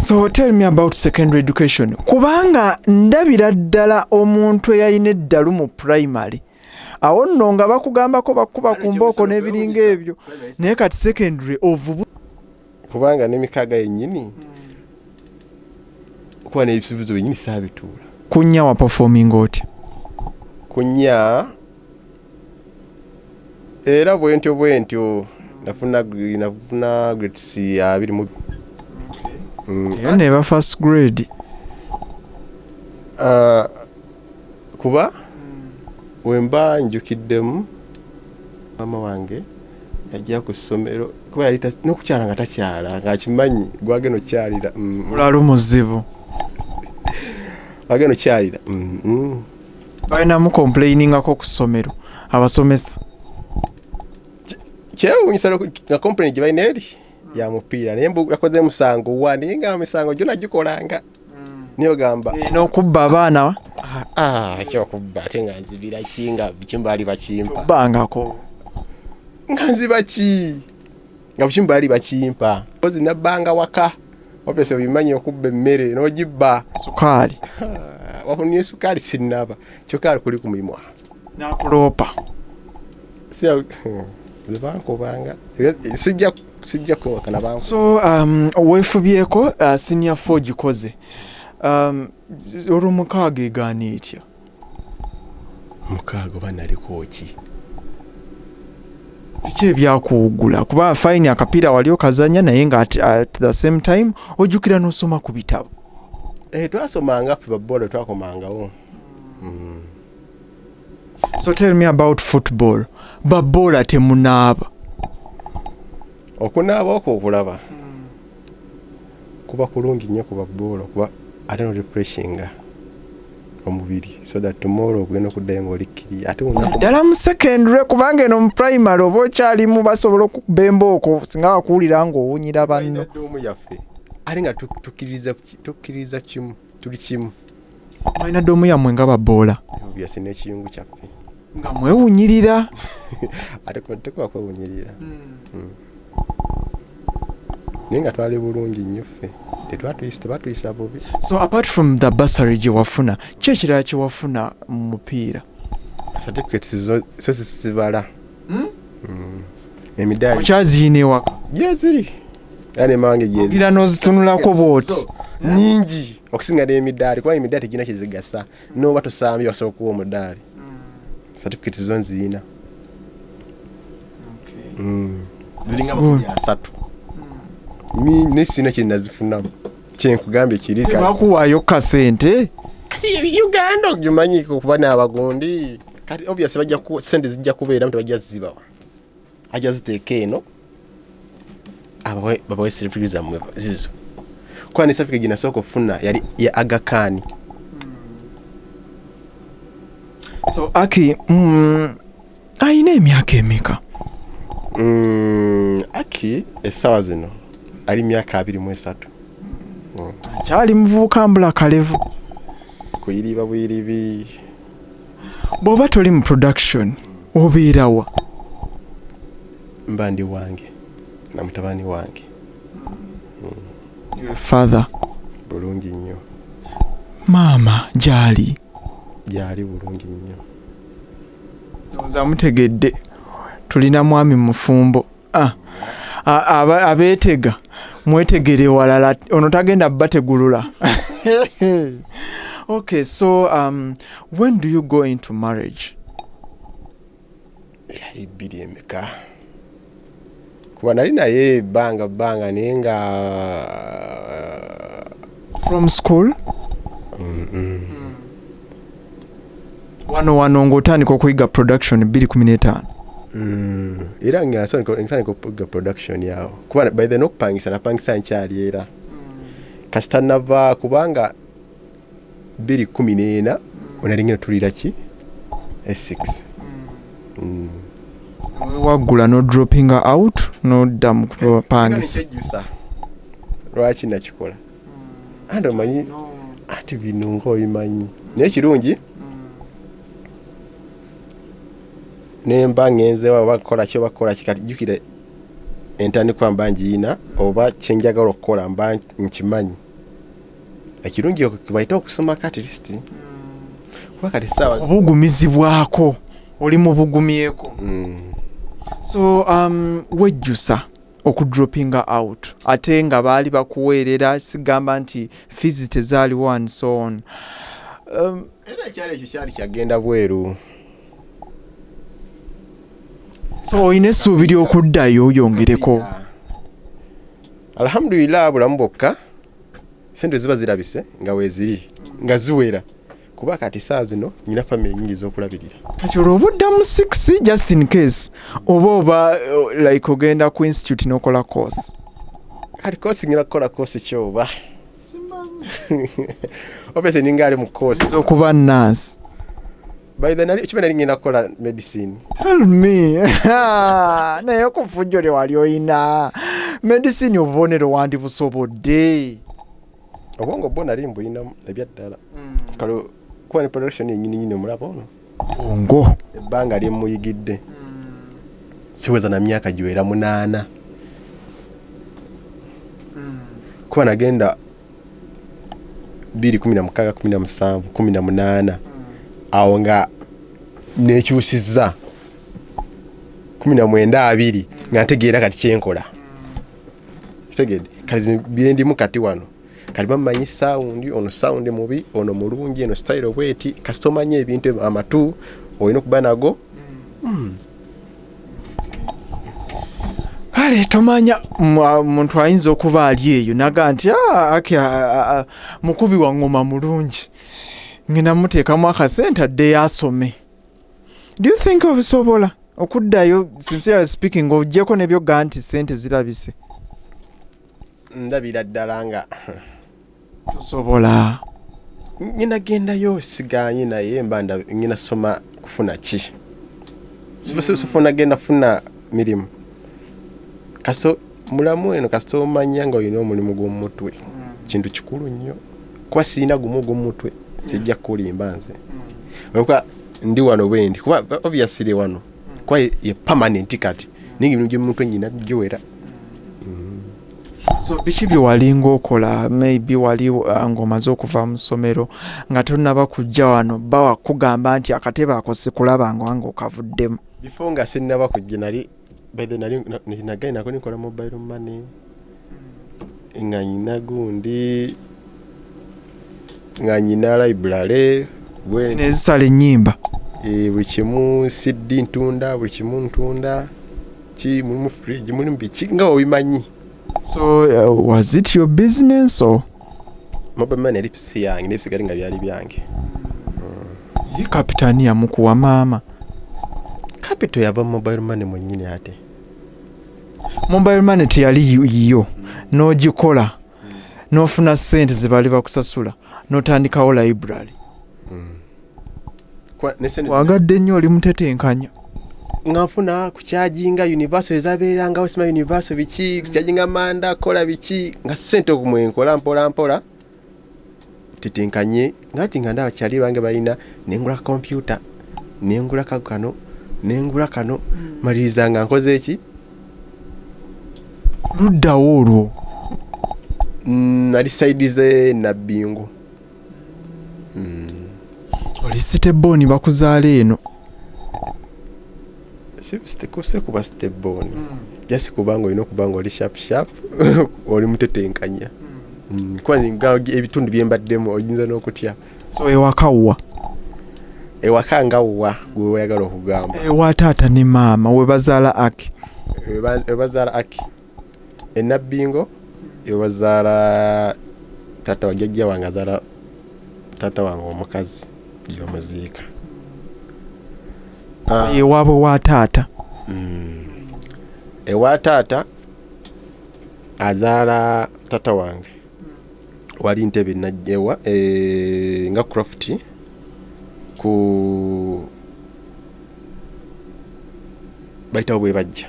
So tell me about secondary education. Kubanga ndabira ddala omuntu eyayina eddalu mu primary. Awo nno nga bakugambako bakuba ku mbooko n'ebiringa ebyo. Naye kati secondary ovubu. Kubanga n'emikaga yennyini. Kuba n'ebisuubizo byennyini saabituula. Kunnya wa performing otya? Kunnya era bwentyo nafuna grades 2 Era neba first grade. Kuba wemba njukiddemu mama wange yajja ku ssomero kuba yali n'okukyala nga takyala ng'akimanyi gwageno kyalira Mulalo muzibu. Gwageno kyalira Balina mu complainingako ku ssomero abasomesa. Kyewuunyisa nga complain gye balina eri ya mupiira naye yakoze musango wa naye nga misango gyonna gikolanga niyo gamba n'okubba abaana kyokubba ate nga nzibira ki nga bukimbali bakimpa bangako nga nziba ki nga bukimbali bakimpa kozi nabbanga waka obese bimanyi okubba emmere n'ogibba sukaali wakunie sukaali sinnaba kyokali kuli ku mimwa nakuloopa zibankobanga sijja kwewakana banko. So weefubyeko senior 4 gikoze olw'omukaaga egaana etya? Mukaaga oba naliko ki? Biki ebyakuwugula? Kuba fine akapiira wali okazanya naye nga at the same time ojjukira n'osoma ku bitabo. Twasomanga ffe babboola twakomangawo. So tell me about football. Babboola temunaaba. Okunaaba okwo okulaba kuba kulungi nnyo ku babboola kuba ate no refreshinga omubiri so that tomorrow ogenda okuddayo ng'olikkiri ate ddala mu secondary kubanga eno mu primary oba okyalimu basobola okukuba embooko singa bakuwulira ng'owunyira banno. Doomu yaffe ate nga tukkiriza kimu tuli kimu. Mwalina doomu yammwe nga babboola byasi n'ekiyungu kyaffe nga mwewunyirira ate tekuba kwewunyirira naye nga twali bulungi nnyo ffe tebatuyisa bubi. So apart from the bursary gye wafuna ki ekirala kye wafuna mu mupiira? Certificates zo zibala emidaali okyaziina ewaka? Ziri yani mange gira n'ozitunulako bw'oti nnyingi okusinga n'emidaali kuba emidaali tegirina kyezigasa n'oba tosambye wasobola okuwa omudaali. Certificates zo nziina ziringa 3 nesina kyenazifunamu kyenkugambye kiri bakuwaayo kasente Uganda ogimanyi kuba n'abagundi kati obviously bajja ku sente zijja kubeeramu tebajja zibawa ajja ziteeka eno babawe certificate zammwe zizo kuba ne certificate gye nasooka okufuna yali ya Aga Khan. So Aki ayina emyaka emeka? Aki essaawa zino ali myaka 23. Kyali muvubuka mbula kalevu kuyiriba buyiribi. Bw'oba toli mu production obeerawa? Mba ndi wange na mutabani wange. Your father? Bulungi nnyo. Maama gyali bulungi nnyo. Oza mutegedde tulina mwami mufumbo abeetega mwetegere walala ono tagenda bategulula. Okay, so when do you go into marriage? Yali bbiri emeka kuba nali naye banga naye nga from school? Wano ng'otandika okuyiga production 2015. Era nga ntandika okuyiga production yawo kuba by then okupangisa napangisa nkyali era kasita nava kubanga 2014 onalingena tulira ki S6 waggula no dropping out no dam kupangisa lwaki nakikola andi omanyi ati bino ng'obimanyi naye kirungi nemba ngenzewa bakola kyo bakola kikati jukire entandikwa mbanjiina oba kyenjagala okukola mba nkimanyi ekirungi bayita okusoma at least kuba kati sawa obugumizibwako oli mu bugumyeko so wejjusa okudropinga out ate nga baali bakuweerera sigamba nti fees tezaaliwo and so on era ekyalo ekyo kyali kyagenda bweru so olina essuubi ly'okuddayo oyongereko alhamdulillah bulamu bwokka sente ziba zirabise nga weeziri nga ziwera kuba kati saa zino nyina family nyingi z'okulabirira kati olwo obuddamu 6 just in case oba like ogenda ku institute n'okola course kati course nyina kukola course kyoba obese ninga ali mu course okuba nurse by the nali chimene ngina kola medicine tell me naye okufujjole wali oyina medicine obubonero wandi busobodde obwongo bwo nali mbuyina ebyaddala kalo kuba ne production nyini omulaba ono bongo ebbanga lyemuyigidde siweza na myaka giwera 8 kuba nagenda 2016 17 18 awo nga nekyusizza 19 nga ntegeera kati kyenkola tegedde kati byendimu kati wano kali bamanyi sound ono sound mubi ono mulungi eno style obweti kastomanye ebintu amatu olina okuba nago kale tomanya muntu ayinza okuba ali eyo naga nti mukubi wa ngoma mulungi ngina muteekamu akasente adde yasome do you think obisobola okuddayo sincerely speaking ojjeko nebyo ga nti sente zirabise ndabira ddala nga tosobola ngina gendayo siganye naye mbanda ngina soma kufuna ki sifuna genda funa mirimu kaso mulamu eno kaso manya nga oyina omulimu gw'omutwe kintu kikulu nnyo kwa sina gumu gw'omutwe sijja kulimba nze olwa ndi wano bwendi kuba obviously wano kwa ye permanent kati ningi bintu by'omuntu nyina byowera so bichi byawalinga okola maybe wali ngomaze okuva mu somero nga tonnaba kujja wano bawa kugamba nti akatebe akose kulaba nga okavuddemu before nga sinnaba kujja nali by the nali nagaye nako nikola mobile money nga nyina gundi nga nyina library zinezisala ennyimba buli kimu CD ntunda buli kimu ntunda ki mu fridge mulimu biki nga obimanyi so was it your business or mobile money lipsi yange nebisigali nga byali byange yi kapitani ya mukuwa mama capital yava mobile money mwenyine ate mobile money tiyali yo n'ogikola n'ofuna sente zibali bakusasula n'otandikawo library wagadde nnyo oli mutetenkanya ngafuna kucharginga universal ezabeeranga osima universal biki kucharginga manda kola biki nga sente okumwenkola mpola tetenkanye ngati nga ndawa kyali bange balina nengula computer nengula kano nengula kano maliriza nga nkoze eki luddawo olwo nali saidize na bingo oli siteboni bakuzaala eno sikuse kuba siteboni jasi kubanga olina okubanga oli sharp oli mutetenkanya kwanza ebitundu byembaddemu oyinza n'okutya so ewaka nga wa gwe wayagala okugamba ewa taata ne maama webazaala aki enabbingo ewazaala taata wa jjajja wange azaala taata wange omukazi y'omuziika ewaabwe wa taata ewa taata azaala taata wange wali Ntebe najjewa nga Croft ku baitawo bwe bajja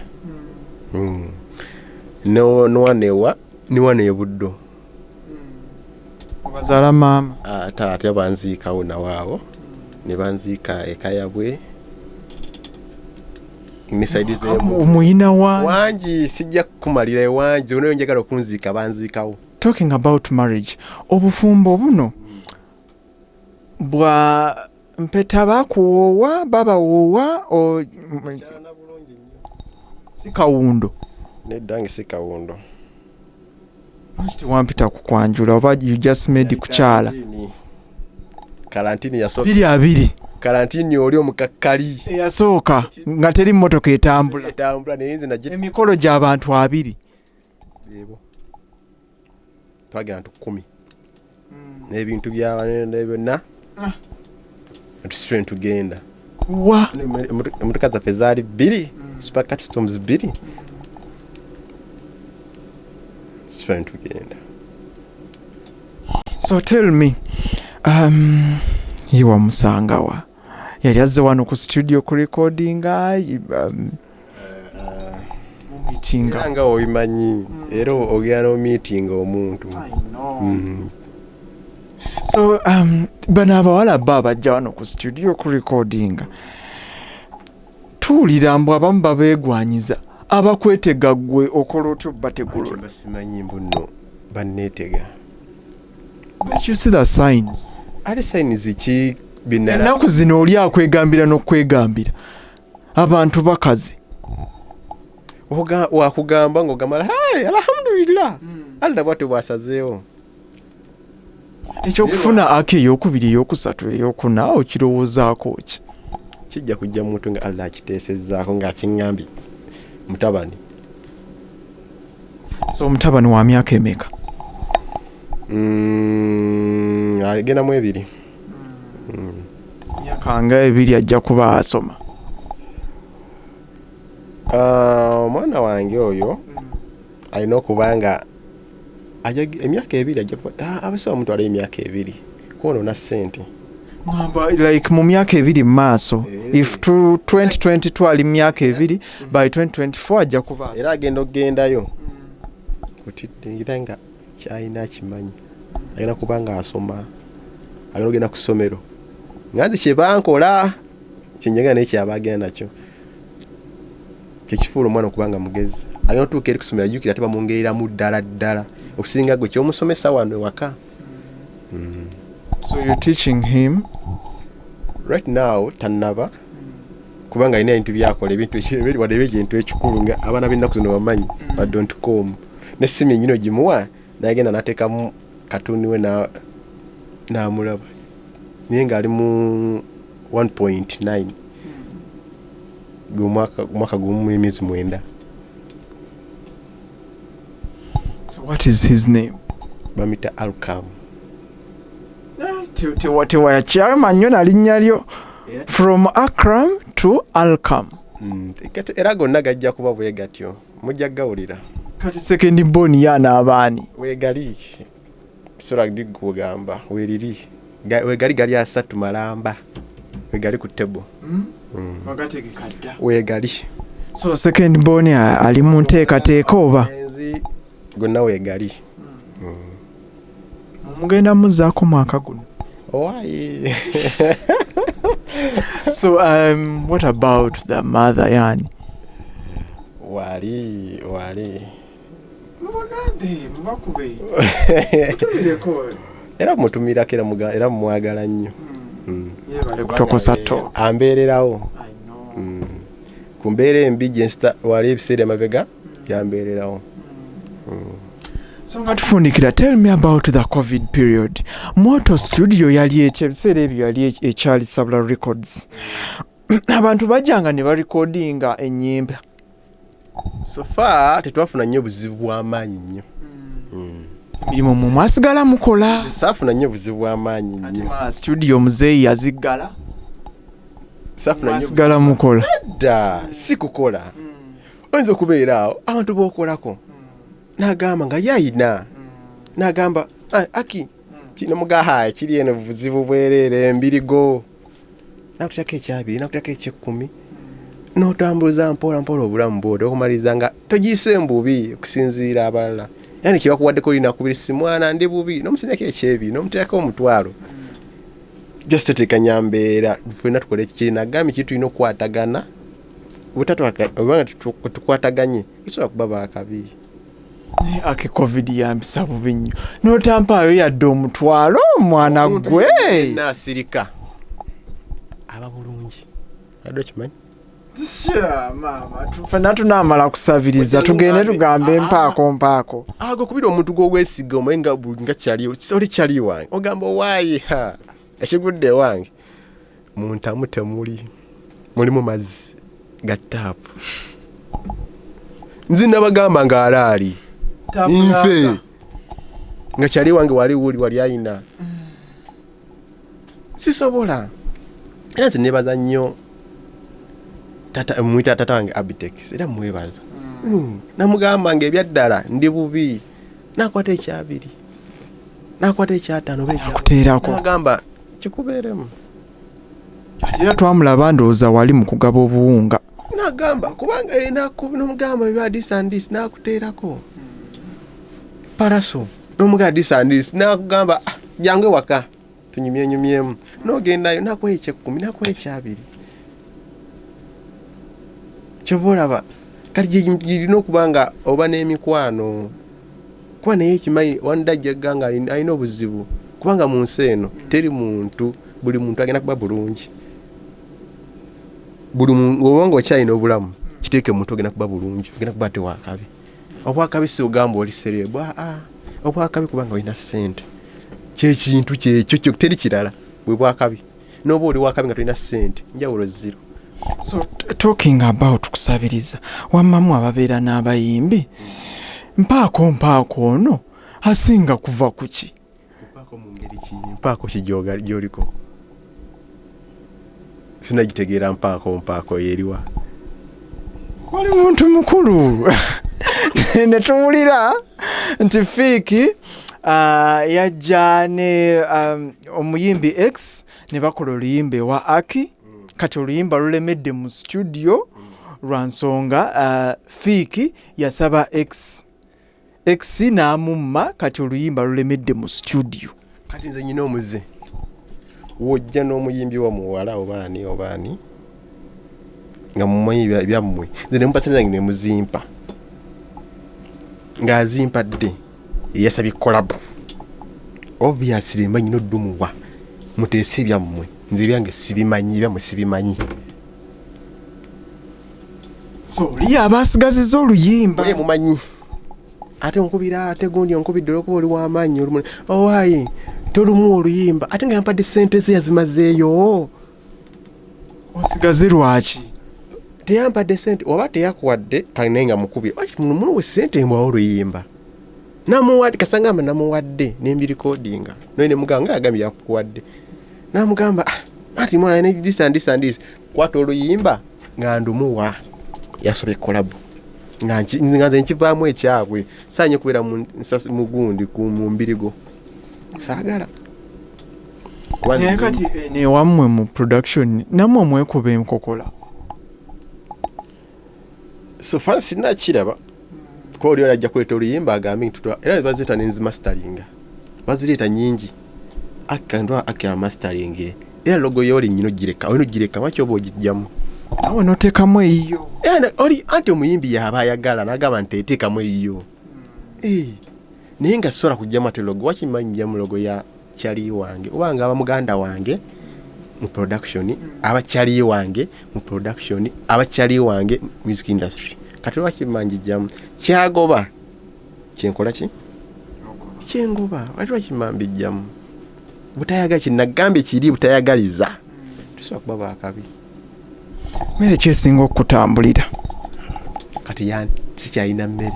niwane buddo bazaala maama taata banziikawo nawaawo ne banziika ekayabwe nisaidize omuyina wangi sijja kumalira ewangi onayo njagala okunziika banziikawo talking about marriage, obufumbo buno bwa mpeta bakuwoowa babawowa o si kawundo nedda si kawundo lwaki wampita kukwanjula oba you just made kukyala karantini yasooka 2 karantini oli omukakkali yasooka nga teri mmotoka etambula naye nze najja emikolo gy'abantu 2 yebo twagenda 10 n'ebintu by'abanene byonna tusitule tugenda wa emmotoka zaffe zaali 2 super customs 2 tusitule tugenda. So tell me yiwa musangawa yali azze wano ku studio ku recordinga meetinga nga obimanyi era ogenda no meeting omuntu. So bano abawala bajja wano ku studio ku recordinga tuwulira mbu abamu babeegwanyiza abakwetega ggwe okola otyo bategulula basimanyi mbuno banneetega. But you see the signs. Ali signs ki binala ennaku zino oli akwegambira n'okwegambira abantu bakazi wakugamba ng'ogamala hey alhamdulillah alla bwate bwasazeewo ekyokufuna aki ey'okubiri ey'okusatu ey'okuna okirowoozaako ki kijja kujja muntu nga alla akiteesezzaako ng'akiŋŋambye mutabani. So omutabani wa myaka emeka? Agenda mu 2. Myaka nga 2 ajja kuba asoma. Omwana wange oyo alina okuba nga emyaka 2 ajja kuba abasobola omutwala emyaka 2 kwonoona ssente. Like mu myaka 2 mu maaso if 2022 ali myaka 2 by 2024 ajja kuba era agenda okugendayo kutidde nga kyalina kimanyi agenda kuba nga asoma agenda ogenda ku ssomero nga nzi kye bankola kyenjagala naye kyaba agenda nakyo kyekifuula omwana okuba nga mugezi agenda otuuka eri ku ssomero ajjukira ate bamwongereramu ddala okusinga gwe kyomusomesa wano ewaka. So you're teaching him right now tannaba kubanga alina ebintu byakola ebintu wadde ebintu ekikulu nga abaana b'ennaku zino bamanyi badon'tcom n'essimu ennyino gimuwa nagenda n'ateekamu katuni we n'amulaba naye ng'ali mu 1.9 gw'omwaka gumu emyezi 9. So what is his name? Bamita Alcam. Tewakyama nnyo na linnya lyo from Akram to Alcam. Era gonna gajja kuba bwe gatyo mujja gawulira. Kati second born yana abaani wegali kisora digugamba weriri wegali gali asatu malamba wegali ku table wagategekadda wegali. So second born ali mu nteekateeka oba enzi gonna wegali mugenda muzzaako mwaka guno. Why? So what about the mother yani? Wali mubakube era mutumira kera era mwagala nnyo yebale kutokosa to ambeererawo ku mbeera embi gyensta wali ebiseera emabega yambeererawo. So nga tufundikira, tell me about the COVID period. Moto studio yali ebiseera ebyo yali ekyali Sabula Records. Abantu bajjanga ne barecordinga ennyimba. So far tetwafuna nnyo buzibu bw'amaanyi nnyo. Emirimu mu mwasigala mukola. Saafuna nnyo buzibu bw'amaanyi nnyo. Studio muzeeyi yaziggala. Saafuna nnyo mwasigala mukola. Dda si kukola. Oyinza okubeera awo abantu b'okolako. Nagamba nga yayina. Nagamba aki kino mugaha kiri eno buzibu bwerere embirigo. Nakutaka ekyabiri nakutaka eky'ekkumi. N'otambuza mpola obulamu bwode okumaliza nga togiyise mbubi okusinziira abalala. Yani kibakuwaddeko lina kubiri si mwana ndi bubi n'omusinyako ekyebi n'omuteekako omutwalo. Just tetekanya mbeera ffenna tukole ekiri nagambye kiri tulina okukwatagana obanga tukwataganye tusobola kuba baakabi. Ake covid yambisa bubi nnyo n'otampaayo yadde omutwalo omwana gwe naasirika aba bulungi addo kimanyi maama fena tunaamala kusabiriza tugende tugambe empaako ago kubira omuntu gw'ogwesiga omanyi nga oli kyali wange ogamba owaayi ekigudde wange muntamu temuli mulimu mazzi ga taapu nzi nabagamba nga alaali infe nga kyali wange wali ayina sisobola era nze nebaza nnyo mwita tata wange Abitex era mwebaza namugamba nga ebyaddala ndi bubi nakwata ekyabiri nakwata ekyataano kuteerako nagamba kikubeeremu ate era twamulaba ndowooza wali mu kugaba obuwunga nagamba kubanga nomugamba biba disandis nakuteerako paraso nomugamba disandis nakugamba jange waka tunyumyenyumyemu nogendayo nakuwa ekyekumi nakuwa ekyabiri kyobolaba kati girina okuba nga oba n'emikwano kuba naye ekimanyi wandajjaga nga alina obuzibu kubanga mu nsi eno teri muntu buli muntu agenda kuba bulungi buli obanga okyalina obulamu kiteeke muntu ogenda kuba bulungi ogenda kuba te wakabi obwakabi si ogamba oli serebwa obwakabi kubanga olina ssente kyekintu kyekyo teri kirala bwe bwakabi n'oba oli wakabi nga tolina ssente njawulo zero. So talking about kusabiriza wammamu ababeera n'abayimbi mpaako ono asinga kuva kuki mpaako mu ngeri ki mpaako gy'oliko sinagitegeera mpaako yeriwa wali muntu mukulu ne tuwulira nti Fiiki yajja ne omuyimbi X ne bakola oluyimba wa Aki kati oluyimba lulemedde mu studio lwa nsonga Fiiki yasaba X n'amumma kati oluyimba lulemedde mu studio kati nze nyina omuze wojja n'omuyimbi wa muwala obaani nga mumanyi byammwe nze ne mupasiriza nge ne muzimpa ng'azimpadde yasabye collab obviously mmanyi n'oddumuwa muteese byammwe nze byange sibimanyi byammwe sibimanyi so oli abasigazizza oluyimba mumanyi ate onkubira ate gundi onkubidde olwokuba oli w'amaanyi olumu owaayi tolumu oluyimba ate nga yampadde ssente ze yazimazeeyo osigaze lwaki teyampadde ssente oba teyakuwadde kanaye nga mukubira muwe ssente mbwawo oluyimba namuwadde kasangamba namuwadde nembirikodinga naye nemugamba nga yagambye yakuwadde namugamba ati mwana this and kwata oluyimba nga ndumuwa yasobye kolabu nga nze nkivaamu ekyabwe saanye kubeera mu gundi mu mbirigo saagala naye kati newammwe mu production namwe omwekuba enkokola so fansi nakiraba ko oli ajja kuleeta oluyimba agambe era bazireeta nenzimasteringa bazireeta nyingi akandwa akya mastering era logo yoli nyino gireka waki obo ogijjamu nawe noteekamu eyiyo oli anti omuyimbi yaba ayagala nagamba nti eteekamu eyiyo naye nga sola kujjamu ate logo wakimanyi mu logo ya kyali wange obanga aba muganda wange mu production abakyali wange mu production abakyali wange music industry kati wakimanyi jamu kyagoba kyenkola ki kyengoba wali wakimambi jamu butayaga kinagambye kiri butayagaliza tusobola kuba bakabi mere kyesinga okutambulira kati yani sikyalina mmere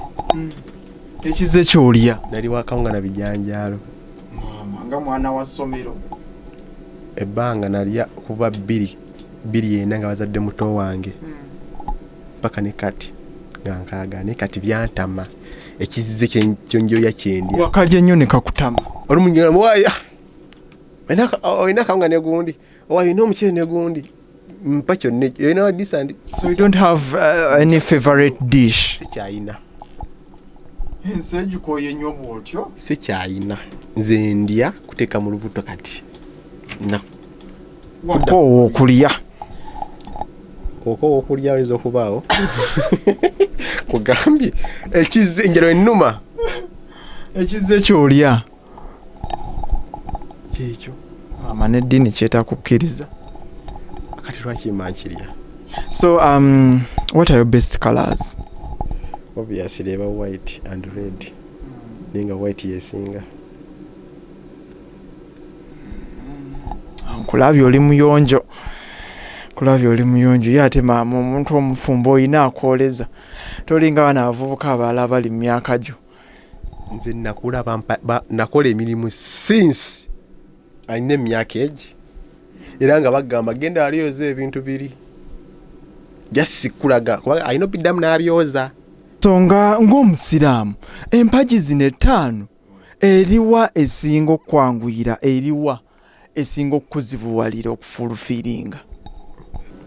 ekize kyolya nali wakawunga na bijanjalo nga mwana wa ssomero ebbanga nalya kuva 2 nga bazadde muto wange paka ne kati nga nkaaga ne kati byantama ekizize kyonjoya kyendya wakalya nnyo ne kakutama olumunyala mwaya oyina kawunga ne gundi oyina omukyere ne gundi mpa kyonna oyina disand. So you don't have any favorite dish? Sikyayina. Enseju koye nnyo bwotyo? Sikyayina. Nze ndya kuteeka mu lubuto kati. Na. Wako okulya. Oko okulya oyinza okubaawo. Kugambye ekize njalo ennuma Ekize ky'olya kyekyo mama n'eddiini kyetakukkiriza. kati lwaki mankirya. So what are your best colors? Obviously eba white and red. Ninga white yesinga. Nkulabye oli muyonjo. Ye ate maama omuntu omufumbo oyina akooleza. Tolinga bana abavubuka abalala bali mu myaka gyo. Nze nakula nakola emirimu since ayina emyaka egi. Era nga bagamba genda aliyoza ebintu biri. Jasikulaga kuba ayina biddamu n'abyoza. So ng'omusiraamu empagi zino 5 eriwa esinga okwanguyira, eriwa esinga okuzibuwalira okufulufiringa?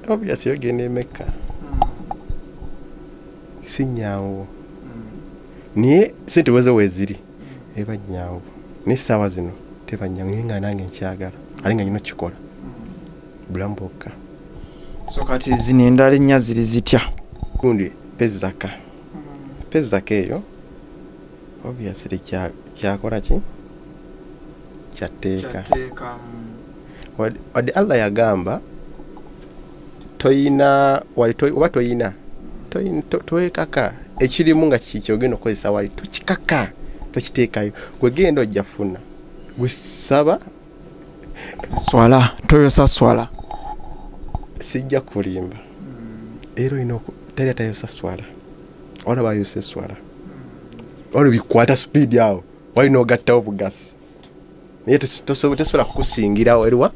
Obviously yogenda emeka si nyangu niye sente wezo weziri eba nyangu n'essaawa zino teba nyangu nga nange nkyagala alinga nyino kikola bulamboka. So kati zino endala ennya ziri zitya? Gundi pezaka eyo obviously kyakola ki kyateeka wadde Allah yagamba toyina oba toyina toyekaka ekirimu nga kikyogenda okozesa wali tokikaka tokiteekayo gwegenda ojja funa gwisaba swala toyosa swala sijja kulimba era olina teri atayosa swala wala bayose swala wala bikwata speed awo walina ogattawo bugasi naye tosobola kukusingirawo eriwa.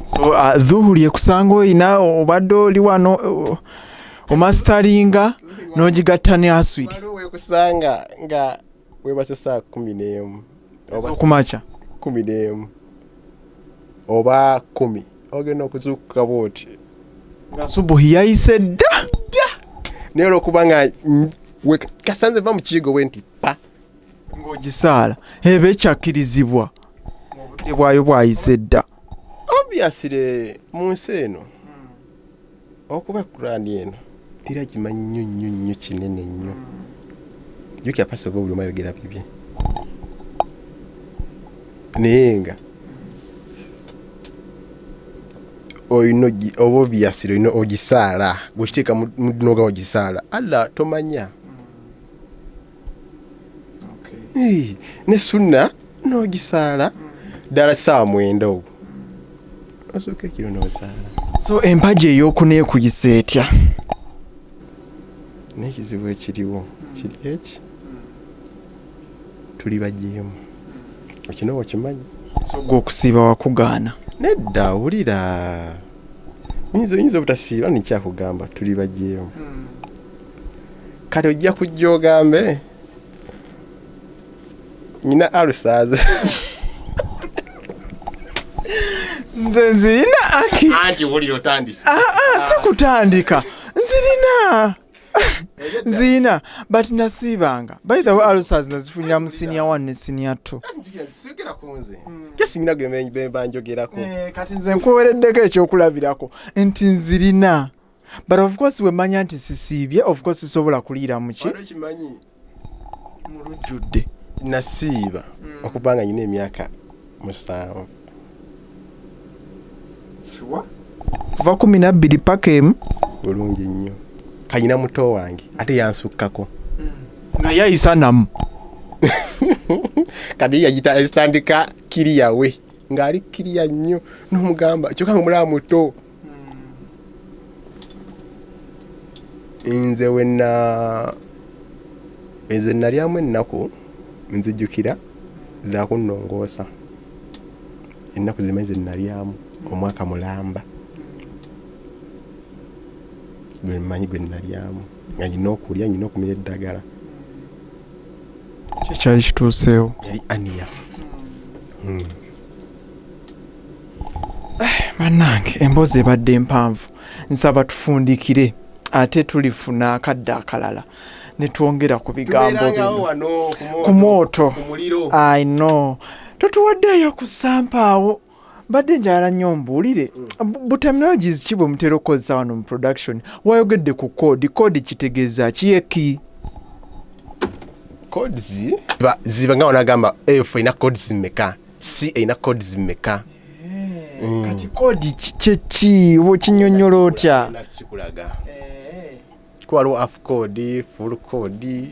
So dhuhuli ekusanga oyina obadde oli wano omasitaringa n'ogigatta ne aswiri. Waliwo wekusanga nga webase saa 11 kumakya 11 oba 10 ogenda okuzuukuka bwoti nga subuhi yayise dda naye olwokuba nga kasanze va mu kiyigo bwe nti pa ng'ogisaala eba ekyakkirizibwa mu budde bwayo bwayise dda. Obviously mu nsi eno okuba kurani eno tira kimanyi nnyo kinene nnyo jukya pasa go buli mayogera bibye naye nga oyino obviously oyino ogisaala gukiteeka munoga ogisaala alla tomanya ne sunna n'ogisaala ddala saa 9 obwo asooka ekiro n'osaala. So empagi ey'okuneekuyisa etya? N'ekizibu ekiriwo kiri eki tuli bajeemu ekino okimanyi. So gwe okusiiba wakugaana? Nedda wulira oyinza obutasiiba nikyakugamba tuli bajeemu kati ojja kujja ogambe nyina alusaaze nze nzirina aki anti wulira otandise sikutandika nzirina but nasiibanga by the way alusaazi nazifunira mu senior 1 ne senior 2 sigera kunze kyasinyina gwe banjogerako kati nze nkuwereddeko ekyokulabirako nti nzirina but of course wemanya nti sisiibye of course sisobola kuliira muki mu lujjudde nasiiba okubanga nyina emyaka 7 kuva 12 paka emu bulungi nnyo kanyina muto wange ate yansukkako nga yayisa namu kati yagita estandika kiriya we ng'ali kiriya nnyo n'omugamba kyokka nga mulaba muto nze nze nalyamu ennaku nzijjukira zakunnongoosa ennaku zimanyi ze nalyamu omwaka mulamba gwe mmanyi gwe nalyamu nga nyina okulya nyina okumira eddagala kyekyali kituuseewo yali aniya. Bannange emboozi ebadde mpanvu nsaba tufundikire ate tulifuna akadde akalala ne twongera ku bigambo bino ku mwoto. I know totuwaddeeyo ku sampaawo badde njala nnyo mbuulire buterminologies ki bwe mutera okukozesa wano mu production wayogedde ku kodi kitegeeza kiyeki codes ziba nga wanagamba F ina codes meka, C ina codes meka. Kati code chi wo kinyonyolo otya nakikulaga kwaliwo half code, full code.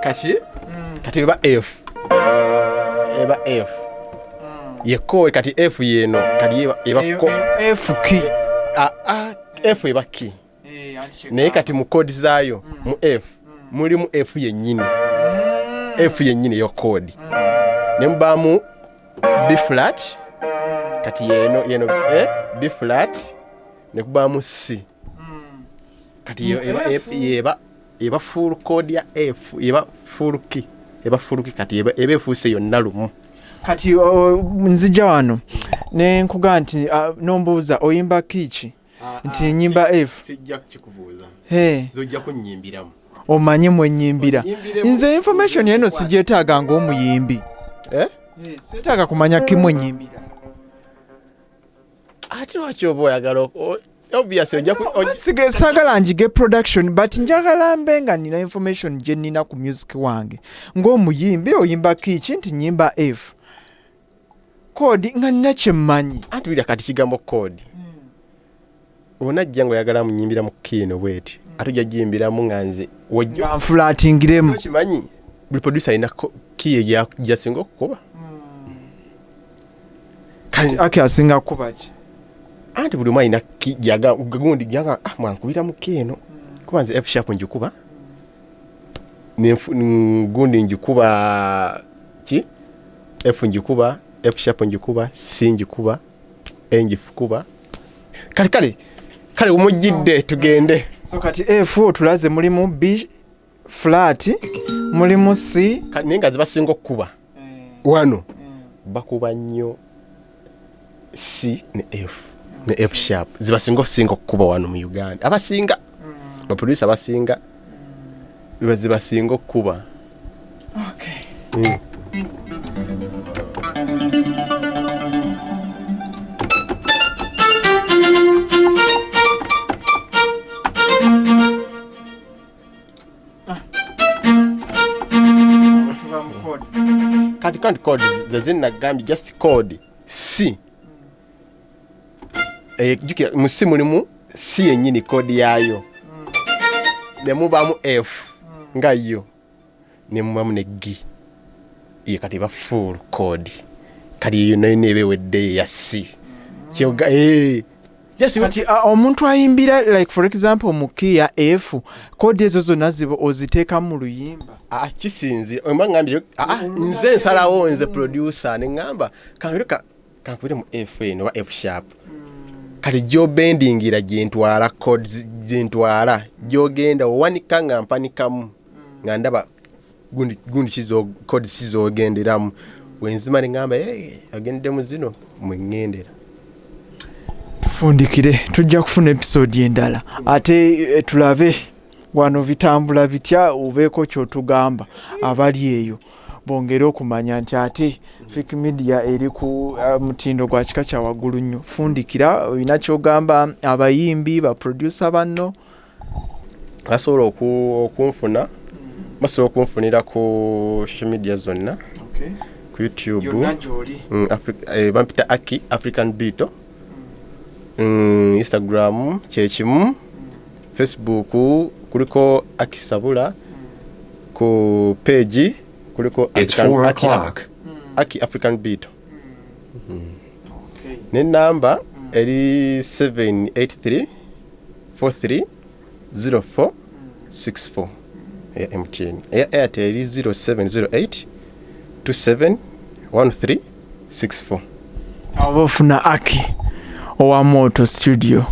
Kati eba F ye code kati F yeno kati eba F key F eba key naye kati mu code zaayo mu F mulimu F yennyini F yennyini yo code ne mubamu B flat kati yeno B flat ne kubamu C kati yo eba full code ya F eba full key kati eba efuse yonna lumu. Kati nzija wano ne nkuga nti nombuuza oyimba kichi nti nyimba F sijja kikubuuza zojja kunyimbiramu omanye mwenyimbira nze information yeno sijetaaga ng'omuyimbi sitaaga kumanya kimwenyimbira ati lwaki oba oyagala obviously saagala njige production but njagala mbe nga nina information gye nina ku music wange ng'omuyimbi oyimba kichi nti nyimba F code nga nina kyemmanyi ati wira kati kigambo code onajja ng'oyagala munyimbira mu kiino bweti ate ojja giyimbiramu nga nze nfulatingiremu kimanyi buli producer alina kiye gyasinga okukuba Aki asinga kuba ki anti buli omu alina gundi gyaga mwankubira mu kiino kuba nze F sharp njikuba gundi njikuba ki F njikuba F sharp njikuba C njikuba E njikuba kale umujjidde tugende so kati F otulaze mulimu B flat mulimu C nenga zibasinga okuba wano bakuba nnyo C ne F sharp zibasinga okuba wano mu Uganda abasinga ba producer abasinga zibasinga okuba okay Can't code zazina gambi just code C jukira musimu limu C yennyini code yayo ne mubamu F nga yo ne mubamu ne G ye kati ba full code kali yo nebe wedde ya C kyoga yes kati omuntu ayimbira like for example mukia F code ezo zonna zibo oziteeka mu luyimba kisinzi omangambire nze nsalawo nze producer ne ngamba kankubire mu F eno ba F sharp kali jo bendingira gentwala codes gentwala jogenda wanika nga mpanikamu nga ndaba gundi kizo codes sizo genderamu wenzima ne ngamba agende mu zino mwengendera tufundikire tujja kufuna episode endala ate tulabe wano vitambula bitya ubeeko kyotugamba abali eyo bongere okumanya nti ate Fik Media eri ku mutindo gwa kika kya waggulu nnyo fundikira olina kyogamba abayimbi ba producer banno basobola okunfuna basobola okunfunira ku social media zonna ku YouTube bampita Aki African Beato Instagram kyekimu Facebook kuliko Aki Sabula ku page kuliko Aki African Beato ne namba eri 783 43 04 64 ya MTN ya Airtel 0708 27 13 64 abofuna Aki owa Moto Studio.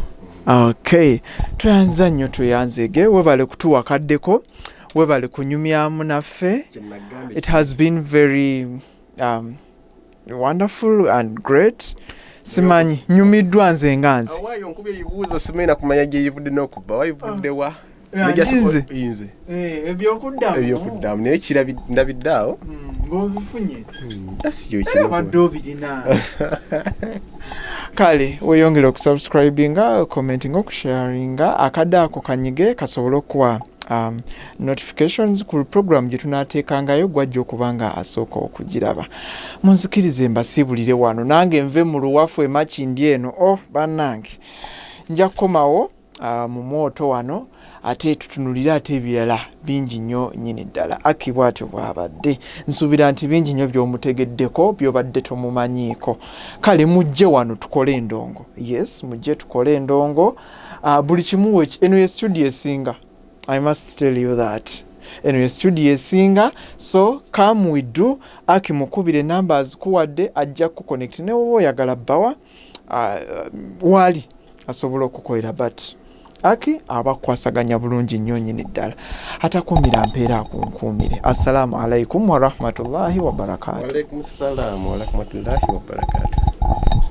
Okay, tuyanza nnyo tuyanzege webale kutuwa kaddeko webale kunyumyamu naffe. It has been very wonderful and great. Simanyi nyumiddwa nze nganze. Awayo nkubye yibuuzo simena kumanya gye yivudde n'okubba wayivudde wa inze ebyokuddamu naye kirabiddawo ng'obifunye asiyo kino badde obirina kale weyongere okusubscribinga commentinga okusharinga akadde ako kanyige kasobole okuwa notifications ku program gye tunaateekangayo gwajja okuba nga asooka okugiraba. Munzikirize mbasiibulire wano nange nve mu luwafu emakindi eno bannange nja kukomawo mu mwoto wano ate tutunulire ate ebirala bingi nnyo nnyini ddala. Aki bw'atyo bw'abadde, nsuubira nti bingi nnyo by'omutegeddeko by'obadde tomumanyiiko. Kale mujje wano tukole endongo. Yes, mujje tukole endongo. Buli kimu eno ye studio esinga. I must tell you that. Eno ye studio esinga, so come we do. Aki mukubire numbers kuwadde ajja kuconnect ne wowe oyagala bbawa wali asobola okukolera but Aki abakwasaganya bulungi nnyo nnyini ddala. Atakumira mpeera akunkuumire. Assalamu alaikum wa rahmatullahi wa barakatuh. Wa alaikum salaam wa rahmatullahi wa barakatuh.